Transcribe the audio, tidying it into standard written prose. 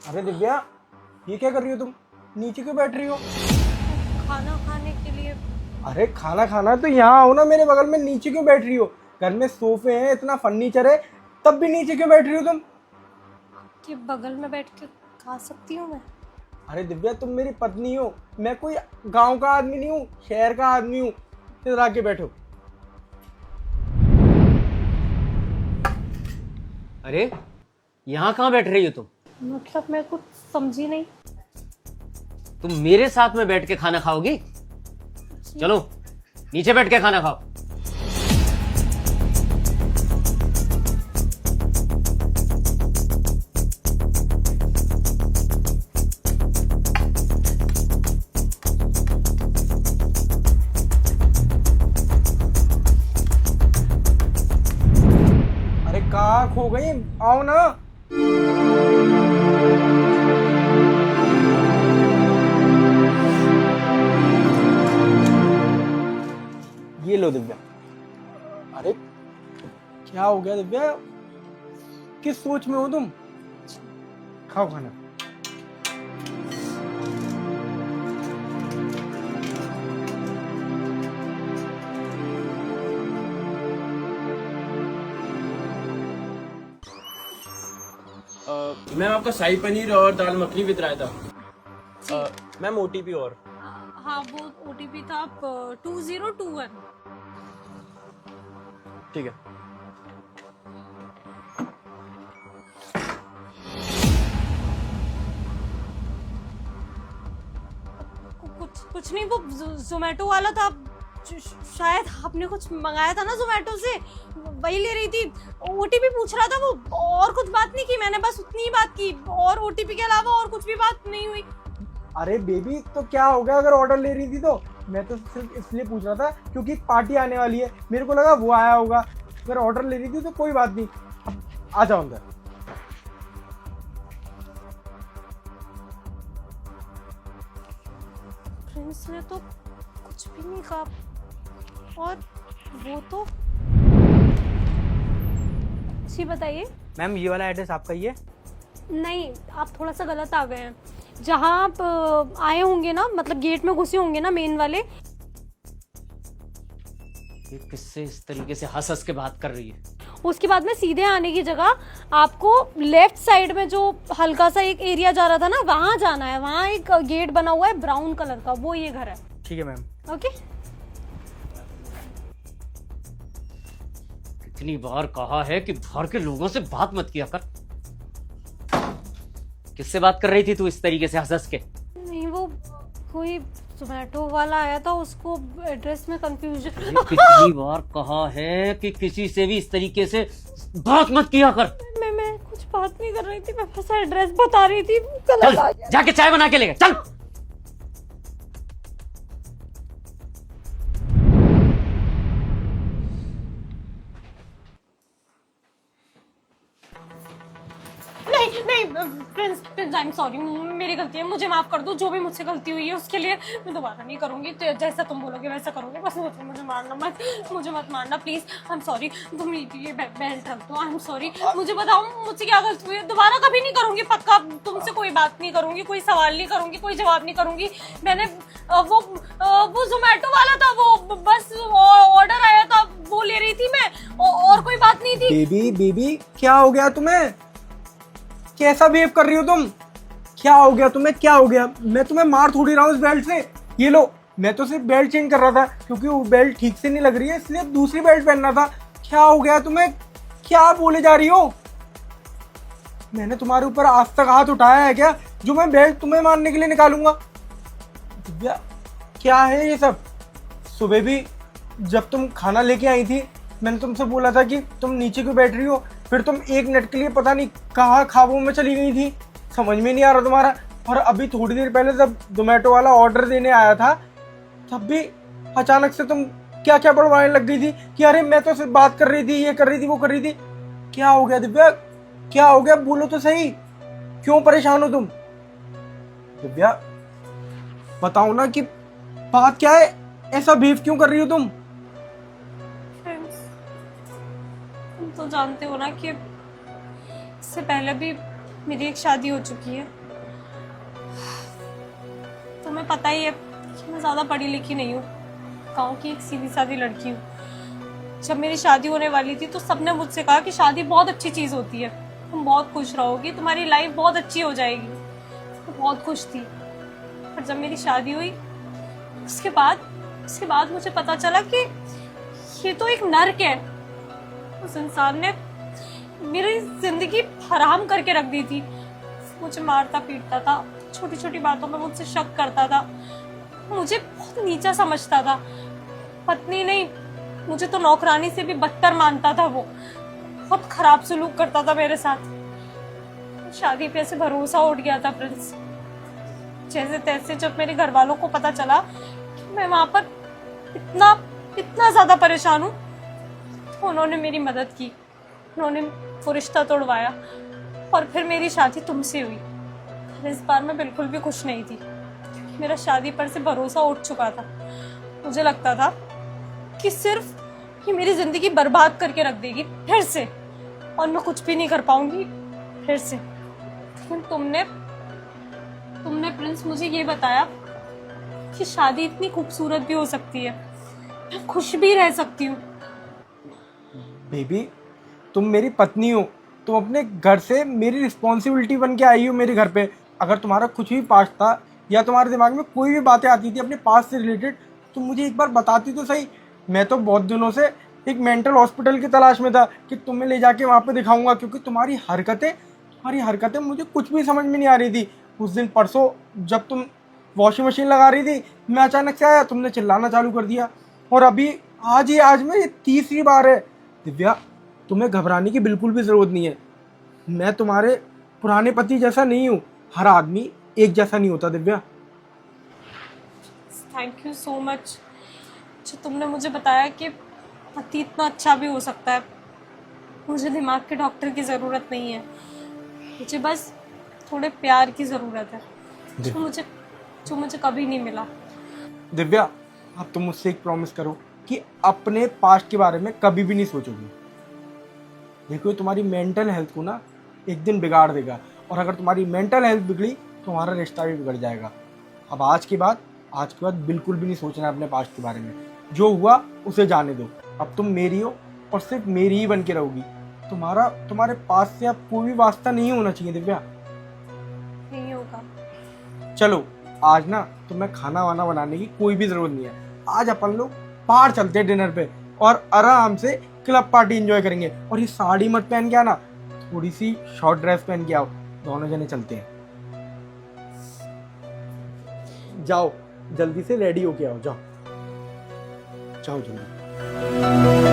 अरे दिव्या, ये क्या कर रही हो तुम? नीचे क्यों बैठ रही हो? खाना खाने के लिए। अरे खाना खाना है तो यहाँ आओ ना मेरे बगल में, नीचे क्यों बैठ रही हो? घर में सोफे हैं, इतना फर्नीचर है, तब भी नीचे क्यों बैठ रही हो तुम? कि बगल में बैठ के खा सकती हूँ मैं? अरे दिव्या, तुम मेरी पत्नी हो, मैं कोई गांव का आदमी नहीं हूँ, शहर का आदमी हूँ। इधर आके बैठो। अरे यहाँ कहाँ बैठ रही हो तुम? मतलब मैं कुछ समझी नहीं। तुम मेरे साथ में बैठ के खाना खाओगी? चलो नीचे बैठ के खाना खाओ। अरे कहाँ खो गई? आओ ना। ये लो दिव्या। अरे क्या हो गया दिव्या? किस सोच में हो तुम? खाओ खाना। मैम आपका शाही पनीर और dal makhani with raita. Ma'am OTP और हाँ, वो ओटीपी था 2021। ठीक है। कुछ नहीं, वो जोमेटो वाला था। शायद आपने कुछ मंगाया था ना जोमेटो से, वही ले रही थी। ओटीपी पूछ रहा था वो, और कुछ बात नहीं की मैंने, बस उतनी ही बात की, और ओटीपी के अलावा और कुछ भी बात नहीं हुई। अरे बेबी, तो क्या हो गया अगर ऑर्डर ले रही थी तो? मैं तो सिर्फ इसलिए पूछ रहा था क्योंकि एक पार्टी आने वाली है, मेरे को लगा वो आया होगा। अगर ऑर्डर ले रही थी तो कोई बात नहीं। अब आ जाओ अंदर। प्रिंस ने तो कुछ भी नहीं कहा, और वो तो। जी बताइए। मैम, ये वाला एड्रेस आपका ही है? नहीं, आप थोड़ा सा गलत आ गए हैं। जहाँ आप आए होंगे ना, मतलब गेट में घुसे होंगे ना, मेन वाले। ये किससे इस तरीके से हंस हंस के बात कर रही है? उसके बाद में सीधे आने की जगह आपको लेफ्ट साइड में जो हल्का सा एक एरिया जा रहा था ना, वहां जाना है। वहां एक गेट बना हुआ है ब्राउन कलर का, वो ये घर है। ठीक है मैम। ओके। कितनी बार कहा है कि बाहर के लोगों से बात मत किया कर। किससे बात कर रही थी तू इस तरीके से हंस हंस के? नहीं, वो कोई जोमेटो वाला आया था, उसको एड्रेस में कंफ्यूजन। कितनी बार कहा है कि किसी से भी इस तरीके से बात मत किया कर। मैं कुछ बात नहीं कर रही थी, मैं बस एड्रेस बता रही थी। चल जाके चाय बना के लेके चल। नहीं प्रिंस, आई एम सॉरी, मेरी गलती है, मुझे माफ कर दो। जो भी मुझसे गलती हुई है उसके लिए मैं दोबारा नहीं करूंगी। तो जैसा तुम बोलोगे वैसा करोगे, बस मुझे मारना मत, मुझे मत मारना प्लीज। I am sorry. तुम ये बेल्ट रख दो। I am sorry. मुझे बताओ मुझसे क्या गलती हुई है। दोबारा कभी नहीं करूंगी, पक्का। तुमसे कोई बात नहीं करूंगी, कोई सवाल नहीं करूंगी, कोई जवाब नहीं करूंगी। मैंने वो जोमेटो वाला था, वो बस ऑर्डर आया था, वो ले रही थी मैं, और कोई बात नहीं थी। बेबी क्या हो गया तुम्हें? कैसा बिहेव कर रही हो तुम? क्या हो गया तुम्हें? क्या हो गया? मैं तुम्हें मार थोड़ी रहा हूँ इस बेल्ट से। ये लो, मैं तो सिर्फ बेल्ट चेंज कर रहा था क्योंकि वो बेल्ट ठीक से नहीं लग रही है, इसलिए दूसरी बेल्ट पहनना था। क्या हो गया तुम्हें? क्या बोले जा रही हो? मैंने तुम्हारे ऊपर आज तक हाथ उठाया है क्या जो मैं बेल्ट तुम्हें मारने के लिए निकालूंगा? दिव्या, क्या है ये सब? सुबह भी जब तुम खाना लेके आई थी, मैंने तुमसे बोला था कि तुम नीचे क्यों बैठ रही हो, फिर तुम एक मिनट के लिए पता नहीं कहाँ ख्वाबों में चली गई थी। समझ में नहीं आ रहा तुम्हारा। और अभी थोड़ी देर पहले जब जोमेटो वाला ऑर्डर देने आया था, तब भी अचानक से तुम क्या क्या बड़बड़ाने लग गई थी कि अरे मैं तो सिर्फ बात कर रही थी, ये कर रही थी, वो कर रही थी। क्या हो गया दिव्या? क्या हो गया? बोलो तो सही, क्यों परेशान हो तुम? दिव्या बताओ ना कि बात क्या है, ऐसा बिहेव क्यों कर रही हो तुम? तुम तो जानते हो ना कि इससे पहले भी मेरी एक शादी हो चुकी है। तुम्हें पता ही है कि मैं ज़्यादा पढ़ी लिखी नहीं हूँ, गाँव की एक सीधी सादी लड़की हूँ। जब मेरी शादी होने वाली थी तो सबने मुझसे कहा कि शादी बहुत अच्छी चीज़ होती है, तुम बहुत खुश रहोगी, तुम्हारी लाइफ बहुत अच्छी हो जाएगी। मैं बहुत खुश थी, पर जब मेरी शादी हुई उसके बाद मुझे पता चला कि ये तो एक नर्क है। उस इंसान ने मेरी जिंदगी हराम करके रख दी थी। मुझे मारता पीटता था, छोटी छोटी बातों में मुझसे शक करता था, मुझे बहुत नीचा समझता था। पत्नी नहीं, मुझे तो नौकरानी से भी बदतर मानता था। वो बहुत खराब सलूक करता था मेरे साथ। शादी पे ऐसे भरोसा उठ गया था प्रिंस। जैसे तैसे जब मेरे घर वालों को पता चला कि मैं वहां पर इतना ज्यादा परेशान हूँ, तो उन्होंने मेरी मदद की। उन्होंने वो रिश्ता तोड़वाया और फिर मेरी शादी तुमसे हुई। पर इस बार मैं बिल्कुल भी खुश नहीं थी, क्योंकि मेरा शादी पर से भरोसा उठ चुका था। मुझे लगता था कि सिर्फ ये मेरी जिंदगी बर्बाद करके रख देगी फिर से, और मैं कुछ भी नहीं कर पाऊंगी फिर से। लेकिन तुमने प्रिंस मुझे ये बताया कि शादी इतनी खूबसूरत भी हो सकती है, मैं खुश भी रह सकती हूँ। बेबी, तुम मेरी पत्नी हो, तुम अपने घर से मेरी रिस्पॉन्सिबिलिटी बन के आई हो मेरे घर पे। अगर तुम्हारा कुछ भी पास्ट था या तुम्हारे दिमाग में कोई भी बातें आती थी अपने पास्ट से रिलेटेड, तुम मुझे एक बार बताती तो सही। मैं तो बहुत दिनों से एक मेंटल हॉस्पिटल की तलाश में था कि तुम्हें ले जाके वहाँ पे दिखाऊंगा, क्योंकि तुम्हारी हरकतें मुझे कुछ भी समझ में नहीं आ रही थी। उस दिन परसों जब तुम वॉशिंग मशीन लगा रही थी, मैं अचानक से आया, तुमने चिल्लाना चालू कर दिया। और अभी आज में ये तीसरी बार है। दिव्या, तुम्हें घबराने की बिल्कुल भी ज़रूरत नहीं है। मैं तुम्हारे पुराने पति जैसा नहीं हूँ। हर आदमी एक जैसा नहीं होता Divya. Thank you so much जो तुमने मुझे बताया कि पति इतना अच्छा भी हो सकता है। मुझे दिमाग के डॉक्टर की ज़रूरत नहीं है, मुझे बस थोड़े प्यार की ज़रूरत है, जो मुझे कभी नहीं मिला। दिव्या, अब तुम मुझसे एक प्रॉमिस करो कि अपने पास्ट के बारे में कभी भी नहीं सोचोगी। देखो, तुम्हारी मेंटल हेल्थ को ना एक दिन बिगाड़ देगा, और अगर तुम्हारी मेंटल हेल्थ बिगड़ी तो हमारा रिश्ता भी बिगड़ जाएगा। अब आज के बाद बिल्कुल भी नहीं सोचना अपने पास्ट के बारे में। जो हुआ उसे जाने दो। अब तुम मेरी हो और सिर्फ मेरी ही बन के रहोगी। तुम्हारे पास से अब कोई भी वास्ता नहीं होना चाहिए दिव्या। नहीं होगा। चलो, आज ना तुम्हें खाना वाना बनाने की कोई भी जरूरत नहीं है। आज अपन लोग बाहर चलते हैं डिनर पे और आराम से क्लब पार्टी एंजॉय करेंगे। और ये साड़ी मत पहन के आना, थोड़ी सी शॉर्ट ड्रेस पहन के आओ। दोनों जने चलते हैं। जाओ, जल्दी से रेडी होके आओ। जाओ जल्दी।